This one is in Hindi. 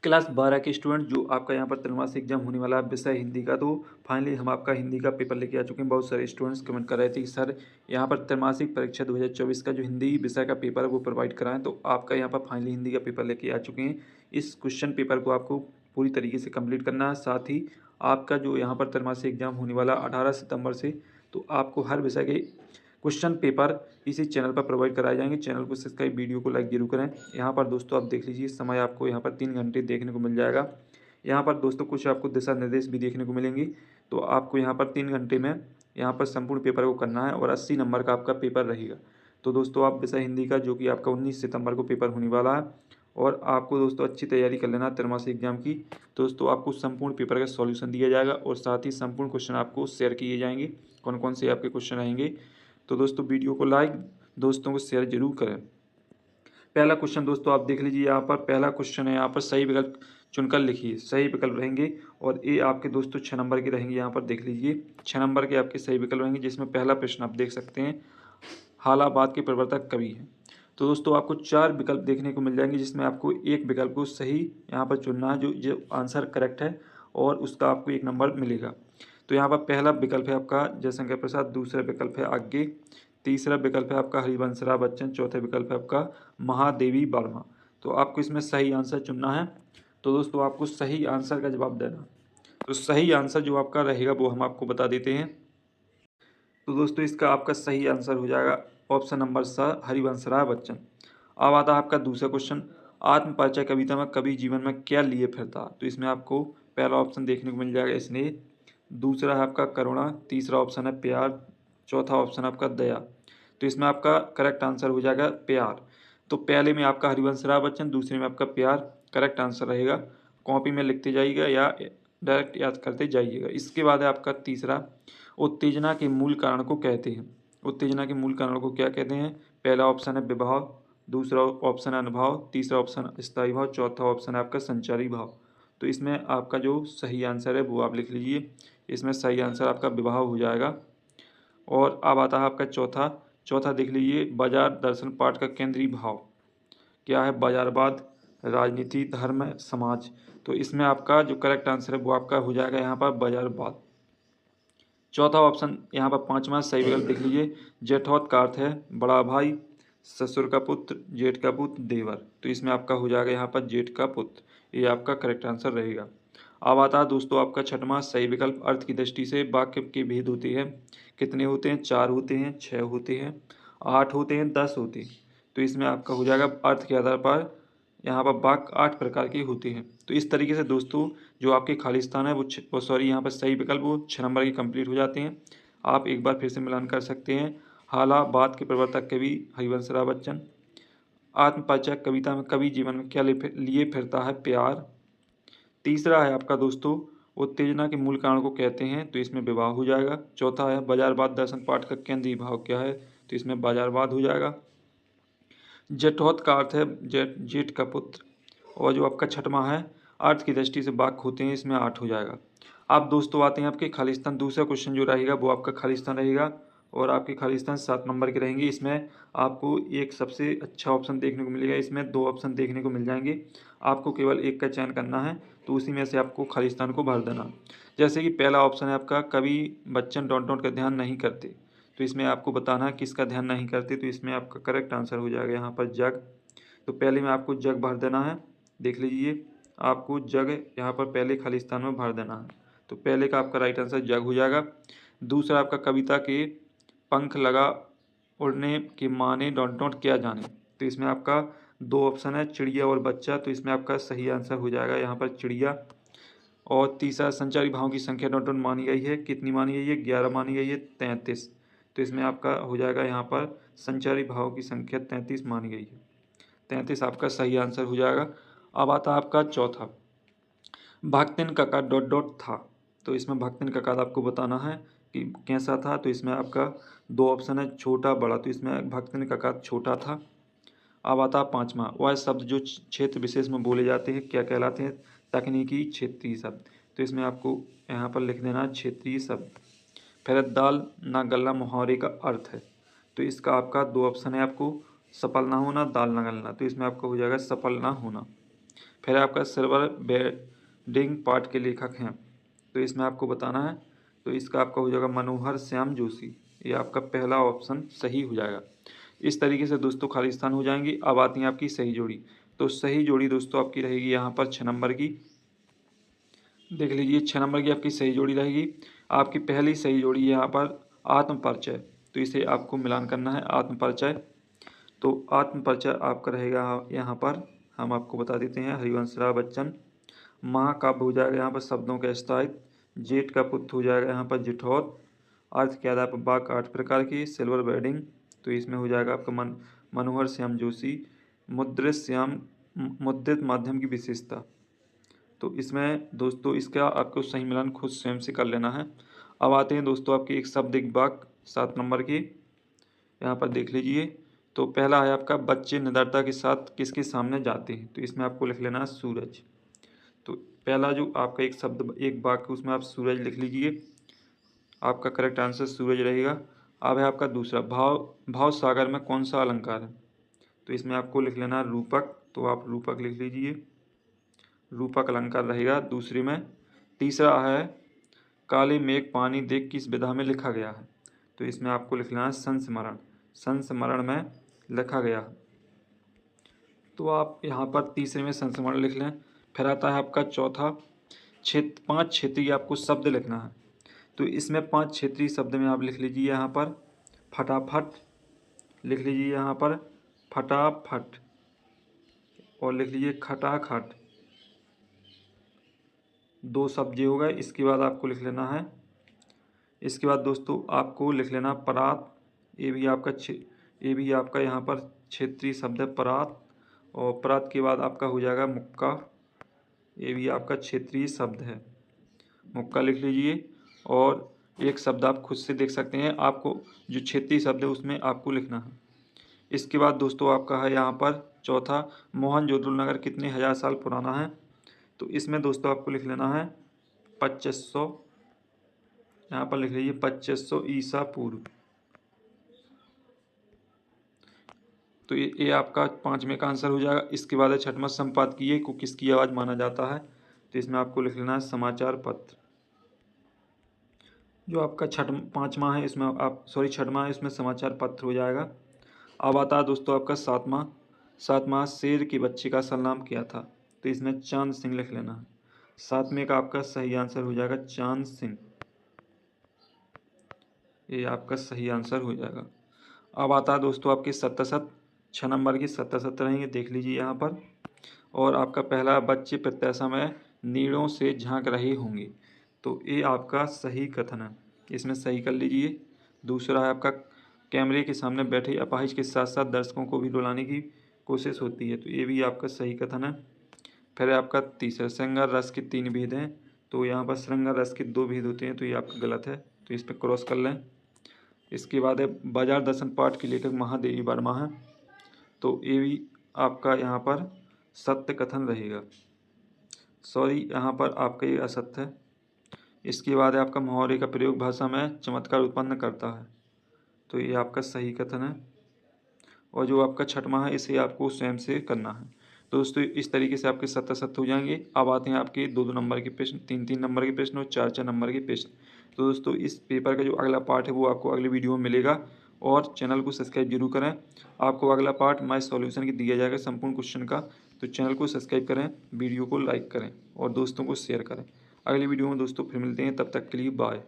क्लास 12 के स्टूडेंट जो आपका यहाँ पर त्रैमासिक एग्जाम होने वाला है विषय हिंदी का, तो फाइनली हम आपका हिंदी का पेपर लेके आ चुके हैं। बहुत सारे स्टूडेंट्स कमेंट कर रहे थे कि सर यहाँ पर त्रैमासिक परीक्षा 2024 का जो हिंदी विषय का पेपर है वो प्रोवाइड कराएं, तो आपका यहाँ पर फाइनली हिंदी का पेपर लेके आ चुके हैं। इस क्वेश्चन पेपर को आपको पूरी तरीके से कम्प्लीट करना है। साथ ही आपका जो यहाँ पर त्रैमासिक एग्जाम होने वाला 18 सितंबर से, तो आपको हर विषय के क्वेश्चन पेपर इसी चैनल पर प्रोवाइड कराए जाएंगे। चैनल को सब्सक्राइब, वीडियो को लाइक जरूर करें। यहाँ पर दोस्तों आप देख लीजिए, समय आपको यहाँ पर 3 घंटे देखने को मिल जाएगा। यहाँ पर दोस्तों कुछ आपको दिशा निर्देश भी देखने को मिलेंगे। तो आपको यहाँ पर 3 घंटे में यहाँ पर संपूर्ण पेपर को करना है और 80 नंबर का आपका पेपर रहेगा। तो दोस्तों आप विषय हिंदी का जो कि आपका 19 सितंबर को पेपर होने वाला है, और आपको दोस्तों अच्छी तैयारी कर लेना त्रैमासिक एग्जाम की। दोस्तों आपको संपूर्ण पेपर का सॉल्यूशन दिया जाएगा और साथ ही संपूर्ण क्वेश्चन आपको शेयर किए जाएंगे, कौन कौन से आपके क्वेश्चन रहेंगे। तो दोस्तों वीडियो को लाइक, दोस्तों को शेयर जरूर करें। पहला क्वेश्चन दोस्तों आप देख लीजिए, यहाँ पर पहला क्वेश्चन है, यहाँ पर सही विकल्प चुनकर लिखिए। सही विकल्प रहेंगे और ये आपके दोस्तों 6 नंबर के रहेंगे। यहाँ पर देख लीजिए 6 नंबर के आपके सही विकल्प रहेंगे, जिसमें पहला प्रश्न आप देख सकते हैं, हालाबाद के प्रवर्तक कवि हैं। तो दोस्तों आपको 4 विकल्प देखने को मिल जाएंगे, जिसमें आपको एक विकल्प को सही यहाँ पर चुनना है, जो जो आंसर करेक्ट है, और उसका आपको 1 नंबर मिलेगा। तो यहाँ पर पहला विकल्प है आपका जयशंकर प्रसाद, दूसरा विकल्प है आगे, तीसरा विकल्प है आपका हरिवंशराय बच्चन, चौथा विकल्प है आपका महादेवी वर्मा। तो आपको इसमें सही आंसर चुनना है। तो दोस्तों आपको सही आंसर का जवाब देना। तो सही आंसर जो आपका रहेगा वो हम आपको बता देते हैं। तो दोस्तों इसका आपका सही आंसर हो जाएगा ऑप्शन नंबर स, हरिवंशराय बच्चन। अब आता है आपका दूसरा क्वेश्चन, आत्मपरिचय कविता में कवि जीवन में क्या लिए फिरता। तो इसमें आपको पहला ऑप्शन देखने को मिल जाएगा स्नेह, दूसरा है आपका करुणा, तीसरा ऑप्शन है प्यार, चौथा ऑप्शन है आपका दया। तो इसमें आपका करेक्ट आंसर हो जाएगा प्यार। तो पहले में आपका हरिवंशराय बच्चन, दूसरे में आपका प्यार करेक्ट आंसर रहेगा। कॉपी में लिखते जाइएगा या डायरेक्ट याद करते जाइएगा। इसके बाद है आपका तीसरा, उत्तेजना के मूल कारण को कहते हैं। उत्तेजना के मूल कारण को क्या कहते हैं। पहला ऑप्शन है विभाव, दूसरा ऑप्शन है अनुभाव, तीसरा ऑप्शन स्थायी भाव, चौथा ऑप्शन है आपका संचारी भाव। तो इसमें आपका जो सही आंसर है वो आप लिख लीजिए। इसमें सही आंसर आपका विभाव हो जाएगा। और अब आता है आपका चौथा, चौथा देख लीजिए, बाजार दर्शन पाठ का केंद्रीय भाव क्या है। बाजारवाद, राजनीति, धर्म, समाज। तो इसमें आपका जो करेक्ट आंसर है वो आपका हो जाएगा यहाँ पर बाजारवाद। चौथा ऑप्शन यहाँ पर पांचवा सही विकल्प देख लीजिए, जेठौत का अर्थ है बड़ा भाई, ससुर का पुत्र, जेठ का पुत्र, देवर। तो इसमें आपका हो जाएगा यहाँ पर जेठ का पुत्र। ये आपका करेक्ट आंसर रहेगा। अब आता है दोस्तों आपका छठवां सही विकल्प, अर्थ की दृष्टि से वाक्य के भेद होते हैं। कितने होते हैं। 4 होते हैं, 6 होते हैं, 8 होते हैं, 10 होते हैं। तो इसमें आपका हो जाएगा अर्थ के आधार पर यहाँ पर वाक्य 8 प्रकार के होते हैं। तो इस तरीके से दोस्तों जो आपके खाली स्थान है वो सॉरी यहाँ पर सही विकल्प वो 6 नंबर के कंप्लीट हो जाते हैं। आप एक बार फिर से मिलान कर सकते हैं। हालाबाद के प्रवर्तक कवि हरिवंशराय बच्चन, आत्मपरिचय कविता में कवि जीवन में क्या लिए फिरता है, प्यार। तीसरा है आपका दोस्तों उत्तेजना के मूल कारण को कहते हैं, तो इसमें विवाह हो जाएगा। चौथा है बाजारवाद दर्शन पाठ का केंद्रीय भाव क्या है, तो इसमें बाजारवाद हो जाएगा। जेठौत का अर्थ है जेठ का पुत्र। और जो आपका छठवां है अर्थ की दृष्टि से वाक्य होते हैं, इसमें 8 हो जाएगा। आप दोस्तों आते हैं आपके खालिस्तान। दूसरा क्वेश्चन जो रहेगा वो आपका खालिस्तान रहेगा, और आपके खालिस्तान 7 नंबर के रहेंगे। इसमें आपको एक सबसे अच्छा ऑप्शन देखने को मिलेगा, इसमें 2 ऑप्शन देखने को मिल जाएंगे। आपको केवल एक का चयन करना है, तो उसी में से आपको खालिस्तान को भर देना। जैसे कि पहला ऑप्शन है आपका कवि बच्चन डॉट डॉट का ध्यान नहीं करते। तो इसमें आपको बताना है किसका ध्यान नहीं करते। तो इसमें आपका करेक्ट आंसर हो जाएगा यहाँ पर जग। तो पहले में आपको जग भर देना है। देख लीजिए आपको जग यहाँ पर पहले खालिस्तान में भर देना है। तो पहले का आपका राइट आंसर जग हो जाएगा। दूसरा आपका कविता के पंख लगा उड़ने के माने डॉट डॉट क्या जाने। तो इसमें आपका 2 ऑप्शन है, चिड़िया और बच्चा। तो इसमें आपका सही आंसर हो जाएगा यहाँ पर चिड़िया। और तीसरा संचारी भावों की संख्या डॉट डॉट मानी गई है, कितनी मानी गई है, 11 मानी गई है, 33। तो इसमें आपका हो जाएगा यहाँ पर संचारी भावों की संख्या 33 मानी गई है। 33 आपका सही आंसर हो जाएगा। अब आता है आपका चौथा, भक्तिन कका डॉट डॉट था। तो इसमें भक्तिन कका आपको बताना है कि कैसा था। तो इसमें आपका 2 ऑप्शन है, छोटा बड़ा। तो इसमें भक्तिन कका छोटा था। अब आता है पाँचवा, वह शब्द जो क्षेत्र विशेष में बोले जाते हैं क्या कहलाते हैं, तकनीकी क्षेत्रीय शब्द। तो इसमें आपको यहाँ पर लिख देना क्षेत्रीय शब्द। फिर दाल ना गलना मुहावरे का अर्थ है। तो इसका आपका 2 ऑप्शन है, आपको सफल ना होना, दाल ना गलना। तो इसमें आपका हो जाएगा सफल ना होना। फिर आपका सिल्वर बेडिंग पार्ट के लेखक हैं, तो इसमें आपको बताना है। तो इसका आपका हो जाएगा मनोहर श्याम जोशी, ये आपका पहला ऑप्शन सही हो जाएगा। इस तरीके से दोस्तों खालिस्तान हो जाएंगी। अब आती है आपकी सही जोड़ी। तो सही जोड़ी दोस्तों आपकी रहेगी यहाँ पर 6 नंबर की। देख लीजिए 6 नंबर की आपकी सही जोड़ी रहेगी। आपकी पहली सही जोड़ी यहाँ पर आत्मपरिचय, तो इसे आपको मिलान करना है आत्मपरिचय। तो आत्मपरिचय आपका रहेगा यहाँ पर, हम आपको बता देते हैं, हरिवंश राय बच्चन। महाकाव्य हो जाएगा यहाँ पर शब्दों का स्थायित्व। जेठ का पुत्र हो जाएगा यहाँ पर जिठौर। अर्थ के आधार पर वाक्य 8 प्रकार की। सिल्वर बेडिंग, तो इसमें हो जाएगा आपका मनोहर श्याम जोशी। मुद्रित माध्यम की विशेषता, तो इसमें दोस्तों इसका आपको सही मिलान खुद स्वयं से कर लेना है। अब आते हैं दोस्तों आपके एक शब्द एक वाक्य 7 नंबर के, यहाँ पर देख लीजिए। तो पहला है आपका बच्चे निडरता के साथ किसके सामने जाते हैं, तो इसमें आपको लिख लेना है सूरज। तो पहला जो आपका एक शब्द एक वाक्य उसमें आप सूरज लिख लीजिए, आपका करेक्ट आंसर सूरज रहेगा। अब है आपका दूसरा भाव सागर में कौन सा अलंकार है, तो इसमें आपको लिख लेना है रूपक, तो आप रूपक लिख लीजिए, रूपक अलंकार रहेगा दूसरे में। तीसरा है काले मेघ पानी देख किस विधा में लिखा गया है, तो इसमें आपको लिख लेना है संस्मरण, संस्मरण में लिखा गया। तो आप यहाँ पर तीसरे में संस्मरण लिख लें। फिर आता है आपका चौथा 5 क्षेत्रीय आपको शब्द लिखना है, तो इसमें 5 क्षेत्रीय शब्द में आप लिख लीजिए यहाँ पर फटाफट, लिख लीजिए यहाँ पर फटाफट, और लिख लीजिए खटाखट, 2 शब्द हो गए। इसके बाद आपको लिख लेना है, इसके बाद दोस्तों आपको लिख लेना परात, ये भी आपका यहाँ पर क्षेत्रीय शब्द है परात। और परात के बाद आपका हो जाएगा मुक्का, ये भी आपका क्षेत्रीय शब्द है, मुक्का लिख लीजिए। और एक शब्द आप खुद से देख सकते हैं, आपको जो क्षेत्रीय शब्द है उसमें आपको लिखना है। इसके बाद दोस्तों आपका है यहाँ पर चौथा मोहनजोदड़ो नगर कितने हज़ार साल पुराना है, तो इसमें दोस्तों आपको लिख लेना है 2500, यहाँ पर लिख लीजिए 2500 ईसा पूर्व। तो ये आपका 5वें का आंसर हो जाएगा। इसके बाद है छठवां संपादकीय को किसकी आवाज़ माना जाता है, तो इसमें आपको लिख लेना है समाचार पत्र। जो आपका छठवां है इसमें समाचार पत्र हो जाएगा। अब आता है दोस्तों आपका सातवां शेर के बच्चे का असल नाम क्या था, तो इसमें चांद सिंह लिख लेना है। 7वें का आपका सही आंसर हो जाएगा चांद सिंह, ये आपका सही आंसर हो जाएगा। अब आता है दोस्तों आपके सत्तासत 6 नंबर की सत्तासत रहेंगे, देख लीजिए यहाँ पर। और आपका पहला बच्चे प्रत्याशा में नीड़ों से झांक रहे होंगे, तो ये आपका सही कथन है, इसमें सही कर लीजिए। दूसरा है आपका कैमरे के सामने बैठे अपाहिज के साथ साथ दर्शकों को भी रुलाने की कोशिश होती है, तो ये भी आपका सही कथन है। फिर आपका तीसरा श्रृंगार रस के 3 भेद हैं, तो यहाँ पर श्रृंगार रस के 2 भेद होते हैं, तो ये आपका गलत है, तो इस पर क्रॉस कर लें। इसके बाद है बाजार दर्शन पाठ के लेखक महादेवी वर्मा है, तो ये भी आपका यहाँ पर सत्य कथन रहेगा, सॉरी यहाँ पर आपका ये असत्य है। इसके बाद है आपका मुहावरे का प्रयोग भाषा में चमत्कार उत्पन्न करता है, तो ये आपका सही कथन है। और जो आपका छठवां है इसे आपको स्वयं से करना है। तो दोस्तों इस तरीके से आपके 7 हो जाएंगे। अब आते हैं आपके 2 नंबर के प्रश्न, 3 नंबर के प्रश्न और 4 नंबर के प्रश्न। तो दोस्तों इस पेपर का जो अगला पार्ट है वो आपको अगले वीडियो में मिलेगा, और चैनल को सब्सक्राइब जरूर करें। आपको अगला पार्ट माय सॉल्यूशन की दिया जाएगा संपूर्ण क्वेश्चन का, तो चैनल को सब्सक्राइब करें, वीडियो को लाइक करें और दोस्तों को शेयर करें। अगली वीडियो में दोस्तों फिर मिलते हैं, तब तक के लिए बाय।